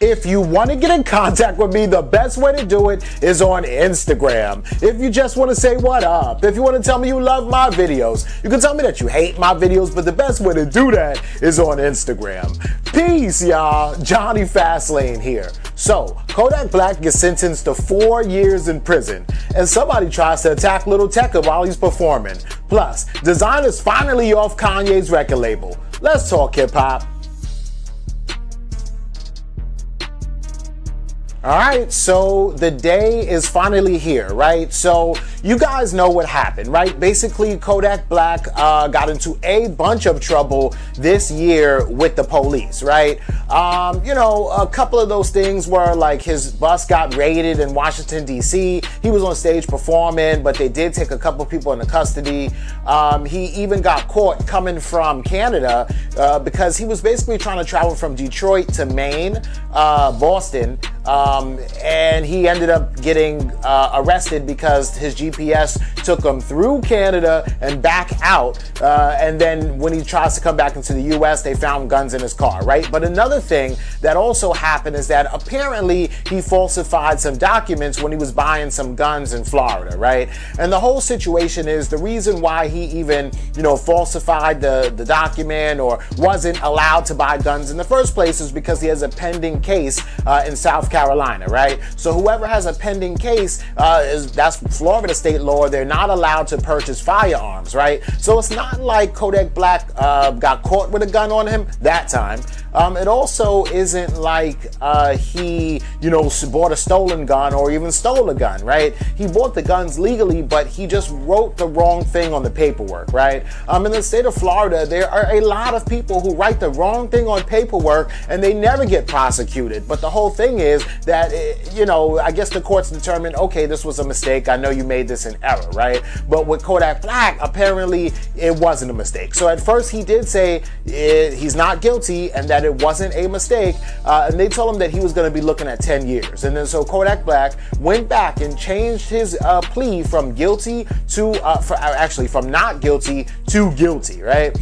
If you want to get in contact with me, the best way to do it is on Instagram. If you just want to say what up, if you want to tell me you love my videos, you can tell me that you hate my videos, but the best way to do that is on Instagram. Peace, y'all. Jonny Fastlane here. So, Kodak Black gets sentenced to 4 years in prison, and somebody tries to attack Lil Tecca while he's performing. Plus, Desiigner's finally off Kanye's record label. Let's talk hip-hop. Alright, so the day is finally here, right? So you guys know what happened, right? Basically, Kodak Black got into a bunch of trouble this year with the police, right? You know, a couple of those things were like his bus got raided in Washington, D.C. He was on stage performing, but they did take a couple people into custody. He even got caught coming from Canada because he was basically trying to travel from Detroit to Maine, Boston, and he ended up getting arrested because his GPS took him through Canada and back out, and then when he tries to come back into the US, they found guns in his car, right? But another thing that also happened is that apparently he falsified some documents when he was buying some guns in Florida, right? And the whole situation is the reason why he even, you know, falsified the document or wasn't allowed to buy guns in the first place is because he has a pending case in South Carolina, right? So whoever has a pending case, that's Florida state law, they're not allowed to purchase firearms, right? So it's not like Kodak Black got caught with a gun on him that time. It also isn't like he, you know, bought a stolen gun or even stole a gun, right? He bought the guns legally, but he just wrote the wrong thing on the paperwork, right? In the state of Florida, there are a lot of people who write the wrong thing on paperwork and they never get prosecuted. But the whole thing is that, you know, I guess the courts determined, okay, this was a mistake. I know you made this an error, right? But with Kodak Black, apparently it wasn't a mistake. So at first he did say he's not guilty and that it wasn't a mistake, and they told him that he was going to be looking at 10 years. And then so Kodak Black went back and changed his plea from guilty to, actually from not guilty to guilty, right?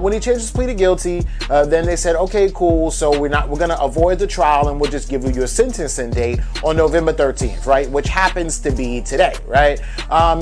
When he changed his plea to guilty, then they said, okay, cool, so we're going to avoid the trial and we'll just give you your sentencing date on November 13th, right? Which happens to be today, right?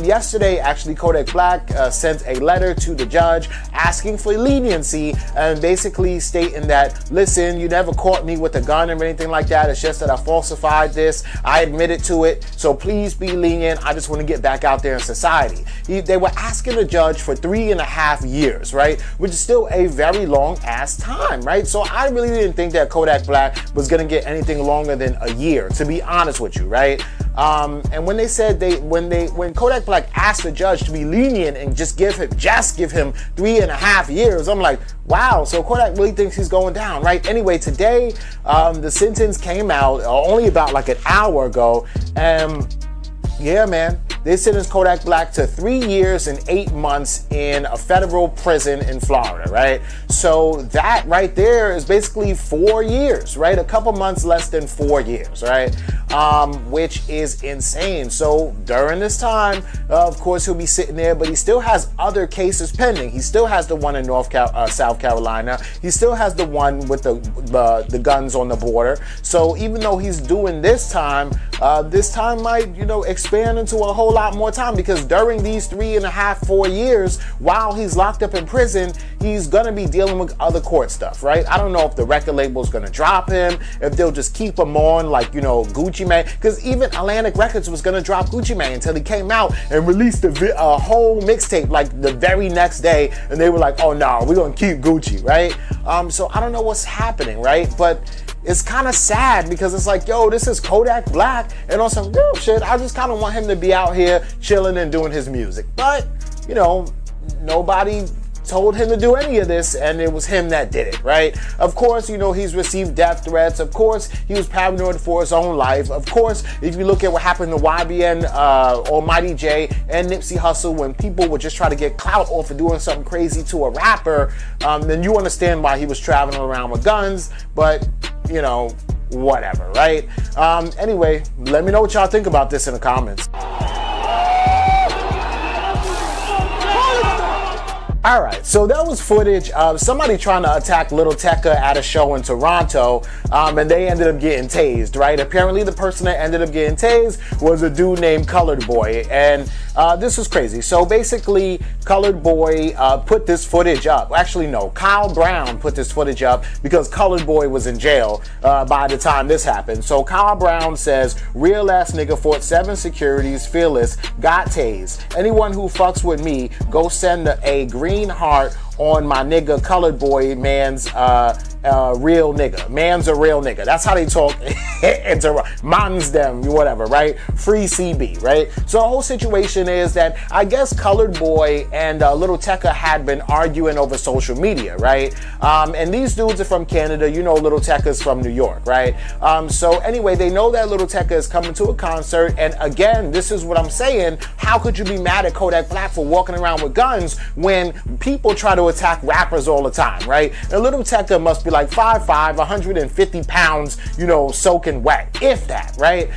Yesterday, actually, Kodak Black sent a letter to the judge asking for leniency and basically stating that, listen, you never caught me with a gun or anything like that. It's just that I falsified this. I admitted to it. So please be lenient. I just want to get back out there in society. They were asking the judge for 3.5 years, right? Which is still a very long ass time, right? So I really didn't think that Kodak Black was going to get anything longer than a year, to be honest with you, right? And when they said when Kodak Black asked the judge to be lenient and just give him 3.5 years, I'm like, wow, so Kodak really thinks he's going down, right? Anyway, today the sentence came out only about like an hour ago, and yeah, man, they sentenced Kodak Black to 3 years and 8 months in a federal prison in Florida, right? So that right there is basically 4 years, right? A couple months less than 4 years, right? Which is insane. So during this time, of course, he'll be sitting there, but he still has other cases pending. He still has the one in South Carolina. He still has the one with the guns on the border. So even though he's doing this time might, you know, expand into a whole lot more time, because during these 3.5, 4 years, while he's locked up in prison, he's gonna be dealing with other court stuff, right? I don't know if the record label is gonna drop him, if they'll just keep him on like, you know, Gucci Mane, because even Atlantic Records was gonna drop Gucci Mane until he came out and released a whole mixtape like the very next day, and they were like, oh no, we're gonna keep Gucci, right? So I don't know what's happening, right? But it's kind of sad because it's like, yo, this is Kodak Black, and on some real shit, I just kind of want him to be out here chilling and doing his music. But, you know, nobody told him to do any of this, and it was him that did it, right? Of course, you know, he's received death threats. Of course, he was paranoid for his own life. Of course, if you look at what happened to YBN, Almighty J, and Nipsey Hussle, when people would just try to get clout off of doing something crazy to a rapper, then you understand why he was traveling around with guns. But, you know, whatever, right? Anyway, let me know what y'all think about this in the comments. All right, so that was footage of somebody trying to attack Lil Tecca at a show in Toronto, and they ended up getting tased, right? Apparently the person that ended up getting tased was a dude named Colored Boy, and this was crazy. So basically, Colored Boy put this footage up. Actually, no, Kyle Brown put this footage up because Colored Boy was in jail by the time this happened. So Kyle Brown says, real ass nigga fought 7 securities, fearless, got tased. Anyone who fucks with me, go send a green heart on my nigga Colored Boy, man's real nigga. Man's a real nigga. That's how they talk. Man's them, whatever, right? Free CB, right? So the whole situation is that I guess Colored Boy and Lil Tecca had been arguing over social media, right? And these dudes are from Canada. You know Lil Tecca's from New York, right? So anyway, they know that Lil Tecca is coming to a concert. And again, this is what I'm saying. How could you be mad at Kodak Black for walking around with guns when people try to attack rappers all the time, right? And Lil Tecca must be like 5'5", 150 pounds, you know, soaking wet, if that, right?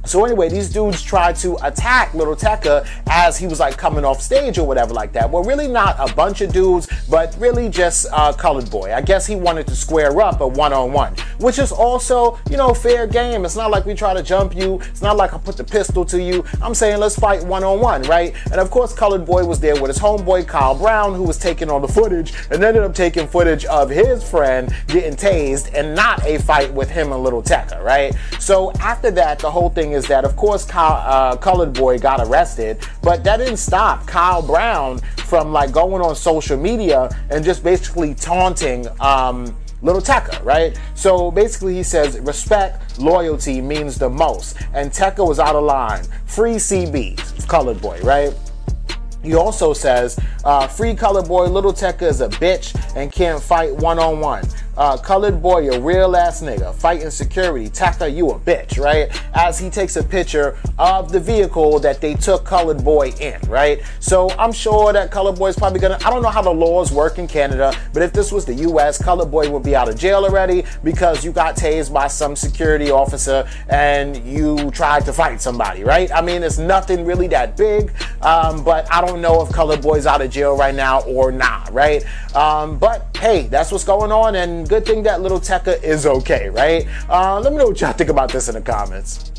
So anyway, these dudes tried to attack Lil Tecca as he was like coming off stage or whatever like that. Well, really not a bunch of dudes, but really just Colored Boy. I guess he wanted to square up a one-on-one, which is also, you know, fair game. It's not like we try to jump you. It's not like I put the pistol to you. I'm saying let's fight one-on-one, right? And of course, Colored Boy was there with his homeboy Kyle Brown, who was taking all the footage and ended up taking footage of his friend getting tased and not a fight with him and Lil Tecca, right? So after that, the whole thing is that, of course, Colored Boy got arrested, but that didn't stop Kyle Brown from like going on social media and just basically taunting Lil Tecca, right? So basically he says, respect, loyalty means the most, and Tecca was out of line. Free CB, Colored Boy, right? He also says, free Colored Boy, Lil Tecca is a bitch and can't fight one-on-one. Colored Boy, a real ass nigga, fighting security. Tecca, you a bitch, right? As he takes a picture of the vehicle that they took Colored Boy in, right? So I'm sure that Colored Boy is probably gonna, I don't know how the laws work in Canada, but if this was the US, Colored Boy would be out of jail already because you got tased by some security officer and you tried to fight somebody, right? I mean, it's nothing really that big, but I don't know if Colored Boy's out of jail right now or not, right? But hey, that's what's going on, and good thing that Lil Tecca is okay, right? Let me know what y'all think about this in the comments.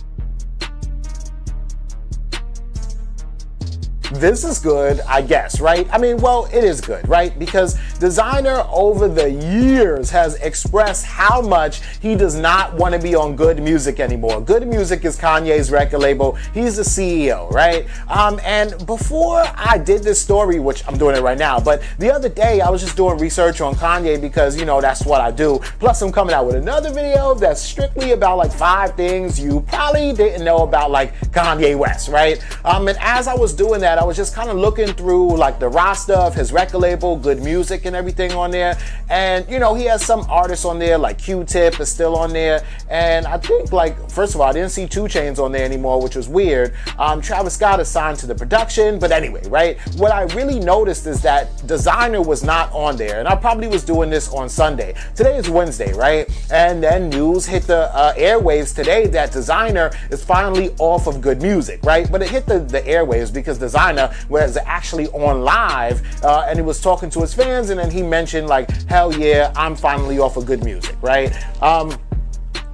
This is good, I guess, right? I mean, well, it is good, right? Because Desiigner over the years has expressed how much he does not want to be on Good Music anymore. Good Music is Kanye's record label. He's the CEO, right? And before I did this story, which I'm doing it right now, but the other day I was just doing research on Kanye because, you know, that's what I do. Plus I'm coming out with another video that's strictly about like 5 things you probably didn't know about like Kanye West, right? And as I was doing that, I was just kind of looking through like the roster of his record label, Good Music, and everything on there. And you know, he has some artists on there, like Q-Tip is still on there. And I think, like, first of all, I didn't see 2 Chainz on there anymore, which was weird. Travis Scott is signed to the production, but anyway, right? What I really noticed is that Desiigner was not on there, and I probably was doing this on Sunday. Today is Wednesday, right? And then news hit the airwaves today that Desiigner is finally off of Good Music, right? But it hit the airwaves because Desiigner was actually on live and he was talking to his fans, and then he mentioned like, hell yeah, I'm finally off of Good Music, right?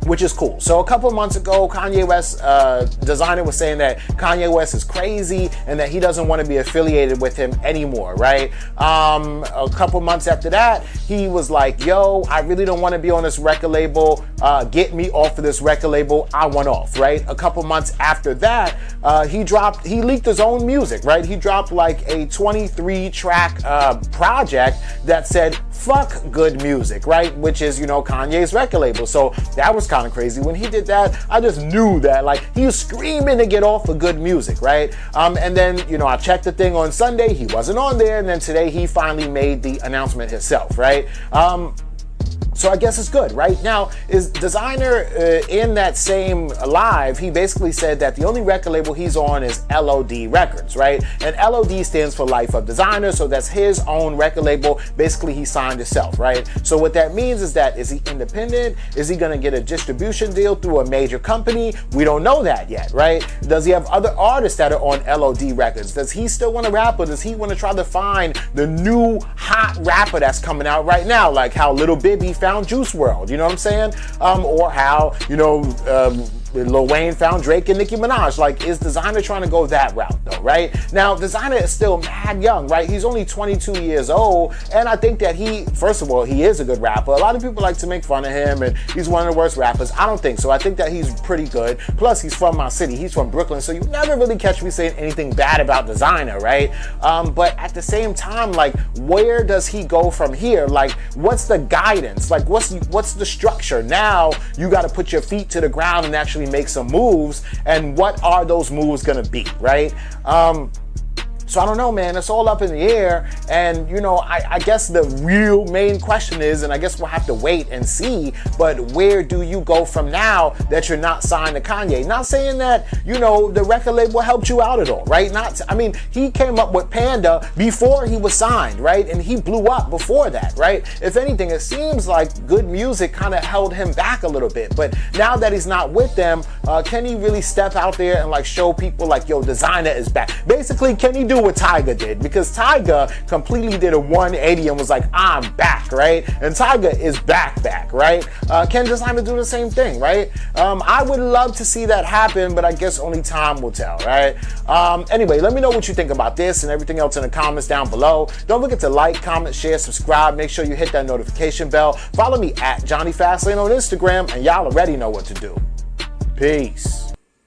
Which is cool. So a couple months ago, Kanye West, Desiigner was saying that Kanye West is crazy and that he doesn't want to be affiliated with him anymore, right? A couple months after that, he was like, yo, I really don't want to be on this record label. Get me off of this record label. I want off, right? A couple months after that, he leaked his own music, right? He dropped like a 23-track project that said, fuck Good Music, right? Which is, you know, Kanye's record label. So that was kind of crazy. When he did that, I just knew that, like, he was screaming to get off of Good Music, right? And then, you know, I checked the thing on Sunday, he wasn't on there, and then today he finally made the announcement himself, right? So I guess it's good, right? Now, is Desiigner in that same live, he basically said that the only record label he's on is LOD Records, right? And LOD stands for Life of Desiigner, so that's his own record label. Basically, he signed himself, right? So what that means is that, is he independent? Is he gonna get a distribution deal through a major company? We don't know that yet, right? Does he have other artists that are on LOD Records? Does he still want to rap, or does he want to try to find the new hot rapper that's coming out right now, like how Lil Bibby found Juice WRLD, you know what I'm saying? Or how, you know, Lil Wayne found Drake and Nicki Minaj. Like, is Desiigner trying to go that route though, right? Now, Desiigner is still mad young, right? He's only 22 years old, and I think that he, first of all, he is a good rapper. A lot of people like to make fun of him, and he's one of the worst rappers. I don't think so. I think that he's pretty good. Plus, he's from my city. He's from Brooklyn, so you never really catch me saying anything bad about Desiigner, right? But at the same time, like, where does he go from here? Like, what's the guidance? Like, what's the structure? Now, you got to put your feet to the ground and actually make some moves, and what are those moves gonna be, right? So I don't know, man. It's all up in the air, and you know, I guess the real main question is, and I guess we'll have to wait and see, but where do you go from now that you're not signed to Kanye? Not saying that, you know, the record label helped you out at all, right? I mean, he came up with Panda before he was signed, right? And he blew up before that, right? If anything, it seems like good music kind of held him back a little bit, but now that he's not with them, can he really step out there and like show people like, yo, Desiigner is back? Basically, can he do what Tyga did? Because Tyga completely did a 180 and was like, I'm back, right? And Tyga is back, right? Can Desiigner do the same thing, right? I would love to see that happen, but I guess only time will tell, right? Anyway, let me know what you think about this and everything else in the comments down below. Don't forget to like, comment, share, subscribe. Make sure you hit that notification bell. Follow me at Jonny Fastlane on Instagram, and y'all already know what to do. Peace.